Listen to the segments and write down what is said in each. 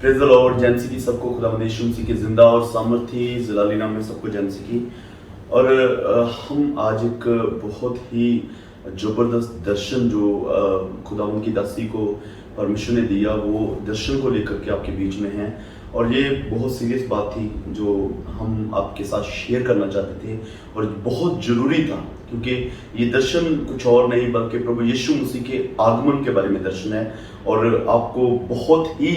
Praise the Lord. जैनसी की सबको खुदावंद यीशु मसीह के जिंदा और सामर्थी जलाली नाम में सबको जैनसी की। और हम आज एक बहुत ही ज़बरदस्त दर्शन जो खुदावंद की दासी को परमेश्वर ने दिया, वो दर्शन को लेकर के आपके बीच में हैं। और ये बहुत सीरियस बात थी जो हम आपके साथ शेयर करना चाहते थे और बहुत ज़रूरी था, क्योंकि ये दर्शन कुछ और नहीं बल्कि प्रभु यीशु मसीह के आगमन के बारे में दर्शन है। और आपको बहुत ही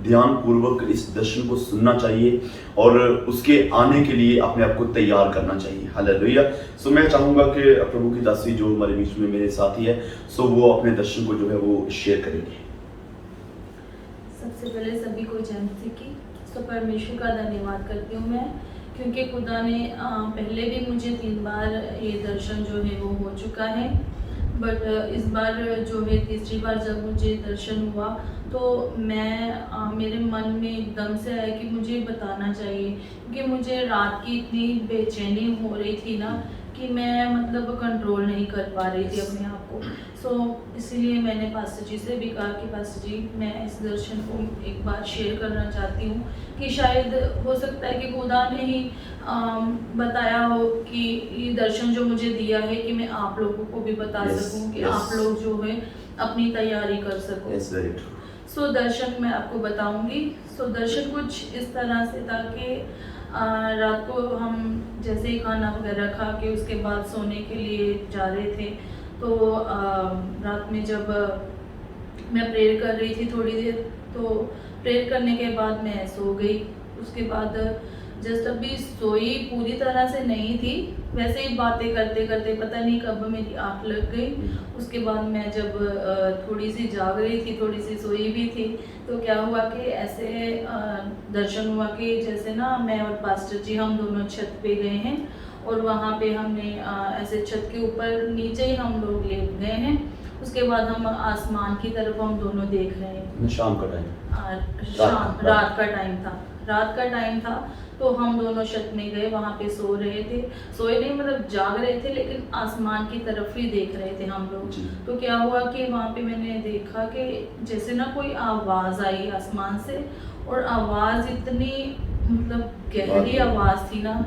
ध्यानपूर्वक इस दर्शन को सुनना चाहिए और उसके आने के लिए अपने आप को तैयार करना चाहिए। हालेलुया। सो मैं चाहूँगा कि प्रभु की दासी जो हमारे बीच में मेरे साथी है, सो वो अपने दर्शन को जो है वो शेयर करेंगे। सबसे पहले सभी को जय मसीह की। तो परमेश्वर का धन्यवाद करती हूँ मैं, क्योंकि खुदा ने पहले भी मुझे 3 बार ये दर्शन जो है वो हो चुका है, बट इस बार जो है तीसरी बार जब मुझे दर्शन हुआ तो मैं मेरे मन में एकदम से आया कि मुझे बताना चाहिए, क्योंकि मुझे रात की इतनी बेचैनी हो रही थी ना कि मैं मतलब कंट्रोल नहीं कर पा रही थी अपने आप को। सो इसीलिए मैंने पास्टर जी से भी कहा कि पास्टर जी, मैं इस दर्शन को एक बार शेयर करना चाहती हूँ कि शायद हो सकता है कि खुदा ने ही बताया हो कि ये दर्शन जो मुझे दिया है कि मैं आप लोगों को भी बता सकूँ कि आप लोग जो है अपनी तैयारी कर सको। सो दर्शन मैं आपको बताऊंगी। सो दर्शन कुछ इस तरह से था कि रात को हम जैसे ही खाना वगैरह खा के उसके बाद सोने के लिए जा रहे थे, तो रात में जब मैं प्रेयर कर रही थी थोड़ी देर, तो प्रेयर करने के बाद मैं सो गई। उसके बाद जस्ट अभी सोई पूरी तरह से नहीं थी, वैसे ही बातें करते करते पता नहीं कब मेरी आँख लग गई। उसके बाद मैं जब थोड़ी सी जाग रही थी, थोड़ी सी सोई भी थी, तो क्या हुआ कि ऐसे दर्शन हुआ कि जैसे ना मैं और पास्टर जी हम दोनों छत पे गए हैं और वहाँ पे हमने ऐसे छत के ऊपर नीचे ही हम लोग लेट गए हैं। उसके बाद हम आसमान की तरफ हम दोनों देख रहे हैं। शाम का टाइम, रात का टाइम था। तो हम दोनों छत में गए, वहाँ पे सो रहे थे, सोए नहीं मतलब जाग रहे थे, लेकिन आसमान की तरफ ही देख रहे थे हम लोग। तो क्या हुआ कि वहाँ पे मैंने देखा कि जैसे ना कोई आवाज़ आई आसमान से, और आवाज़ इतनी मतलब गहरी आवाज़ थी ना,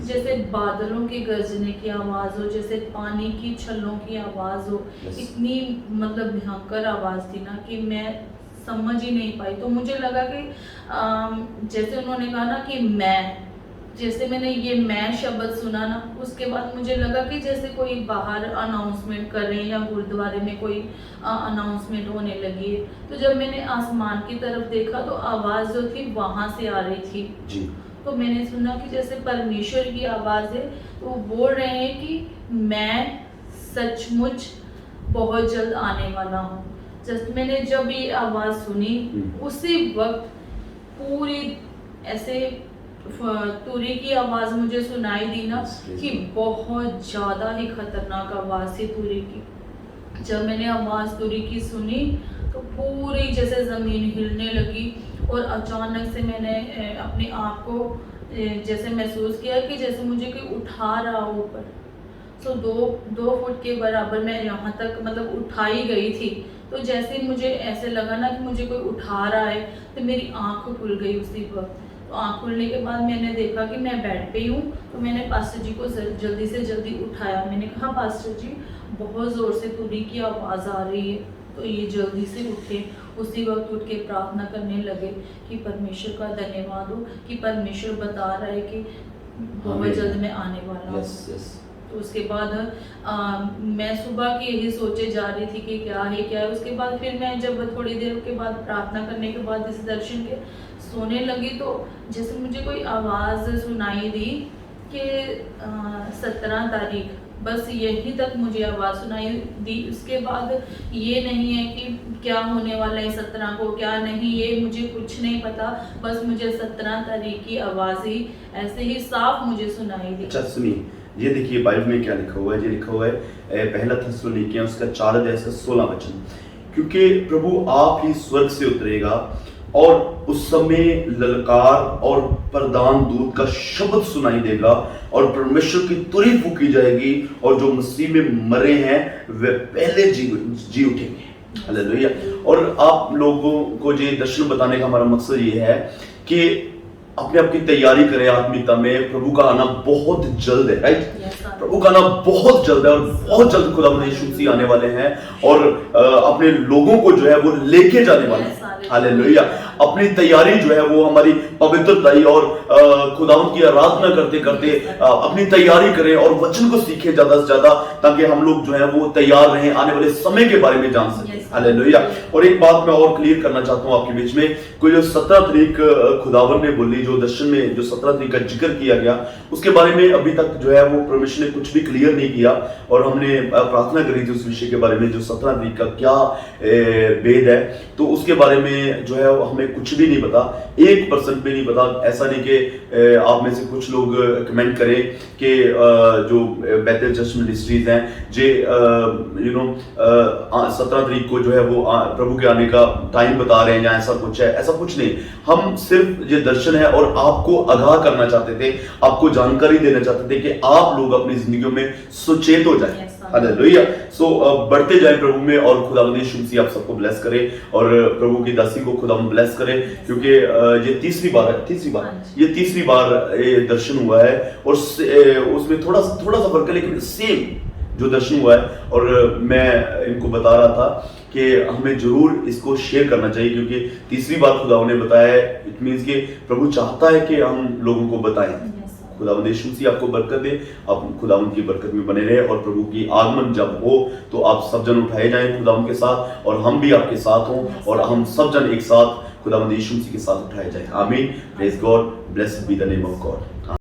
जैसे बादलों के गरजने की आवाज़ हो, जैसे पानी की छल्लों की आवाज़ हो। इतनी मतलब भयंकर आवाज़ थी ना कि मैं समझ ही नहीं पाई। तो मुझे लगा कि जैसे उन्होंने कहा ना कि मैं, जैसे मैंने ये मैं शब्द सुना ना, उसके बाद मुझे लगा कि जैसे कोई बाहर अनाउंसमेंट कर रहे हैं या गुरुद्वारे में कोई अनाउंसमेंट होने लगी है। तो जब मैंने आसमान की तरफ देखा तो आवाज़ जो थी वहाँ से आ रही थी जी। तो मैंने सुना कि जैसे परमेश्वर की आवाज़ है, तो वो बोल रहे हैं कि मैं सचमुच बहुत जल्द आने वाला हूँ। जस्ट मैंने जब ये आवाज़ सुनी, उसी वक्त पूरी ऐसे तुरी की आवाज़ मुझे सुनाई दी ना कि बहुत ज़्यादा ही खतरनाक आवाज़ थी तुरी की। जब मैंने आवाज़ तुरी की सुनी तो पूरी जैसे ज़मीन हिलने लगी, और अचानक से मैंने अपने आप को जैसे महसूस किया कि जैसे मुझे कोई उठा रहा हो ऊपर। तो 2 फुट के बराबर मैं यहाँ तक मतलब उठाई गई थी। तो जैसे मुझे ऐसे लगा ना कि मुझे कोई उठा रहा है, तो मेरी आँख खुल गई उसी वक्त। तो आँख खुलने के बाद मैंने देखा कि मैं बेड पे हूँ। तो मैंने पास्टर जी को जल्दी से जल्दी उठाया। मैंने कहा, पास्टर जी बहुत ज़ोर से तुरी की आवाज़ आ रही है, तो ये जल्दी से उठे। उसी वक्त उठ के प्रार्थना करने लगे कि परमेश्वर का धन्यवाद हो कि परमेश्वर बता रहा है कि बहुत जल्द मैं आने वाला हूँ। तो उसके बाद मैं सुबह की यही सोचे जा रही थी कि क्या है। उसके बाद फिर मैं जब थोड़ी देर के बाद प्रार्थना करने के बाद इस दर्शन के सोने लगी, तो जैसे मुझे कोई आवाज़ सुनाई दी कि 17 तारीख, बस यहीं तक मुझे आवाज़ सुनाई दी। उसके बाद ये नहीं है कि क्या होने वाला है 17 को, क्या नहीं, ये मुझे कुछ नहीं पता। बस मुझे 17 तारीख की आवाज़ ही ऐसे ही साफ मुझे सुनाई दी। अच्छा सुनिए, ये देखिए बाइबल में क्या लिखा हुआ है। ये लिखा हुआ है पहला थिस्सलुनीकियों उसका 4:16 क्योंकि प्रभु आप ही स्वर्ग से उतरेगा और उस समय ललकार और प्रधान दूत का शब्द सुनाई देगा और परमेश्वर की तुरही फूकी जाएगी और जो मसीह में मरे हैं वे पहले जी उठेंगे। हालेलुया। और आप लोगों को ये दर्शन बताने का हमारा मकसद ये है कि अपने आप की तैयारी करें आत्मिकता में। प्रभु का आना बहुत जल्द है, राइट? प्रभु का आना बहुत जल्द है और बहुत जल्द खुदा यीशु मसीह आने वाले हैं और अपने लोगों को जो है वो लेके जाने वाले हैं। हालेलुया। अपनी तैयारी जो है वो हमारी पवित्रता और खुदावंद की आराधना करते करते अपनी तैयारी करें और वचन को सीखें ज्यादा से ज्यादा, ताकि हम लोग जो है वो तैयार रहें आने वाले समय के बारे में जान सकें। हालेलुया। और एक बात मैं और क्लियर करना चाहता हूं आपके बीच में, कोई जो 17 तारीख खुदावंद ने बोली, जो दर्शन में जो 17 तारीख का जिक्र किया गया, उसके बारे में अभी तक जो है वो परमेश्वर ने कुछ भी क्लियर नहीं किया और हमने प्रार्थना करी थी उस विषय के बारे में, जो 17 तारीख का क्या भेद है, तो उसके बारे में जो है हमें कुछ भी नहीं पता, 1% भी नहीं पता। ऐसा नहीं कि आप में से कुछ लोग कमेंट करें कि जो बेहतर चर्च मिनिस्ट्रीज हैं जे 17 तारीख को जो है वो प्रभु के आने का टाइम बता रहे हैं या ऐसा कुछ है, ऐसा कुछ नहीं। हम सिर्फ ये दर्शन है और आपको आगाह करना चाहते थे, आपको जानकारी देना चाहते थे कि आप लोग अपनी जिंदगियों में सुचेत हो जाएं। हालेलुया। सो बढ़ते जाए प्रभु में और खुदावंद यीशु मसीह आप सबको ब्लेस करे और प्रभु की दासी को खुदावंद ब्लेस करे, क्योंकि ये तीसरी बार ये दर्शन हुआ है और उसमें थोड़ा सा फर्क है, लेकिन सेम जो दर्शन हुआ है। और मैं इनको बता रहा था कि हमें जरूर इसको शेयर करना चाहिए, क्योंकि तीसरी बार खुदावंद ने बताया है। इट मींस कि प्रभु चाहता है कि हम लोगों को बताएं। खुदावंद यीशु मसीह आपको बरकत दे, आप खुदावंद की बरकत में बने रहे और प्रभु की आगमन जब हो तो आप सब जन उठाए जाएं खुदावंद के साथ और हम भी आपके साथ हों और हम सब जन एक साथ खुदावंद यीशु मसीह के साथ उठाए जाएं। आमीन। Praise God, blessed be the name of God.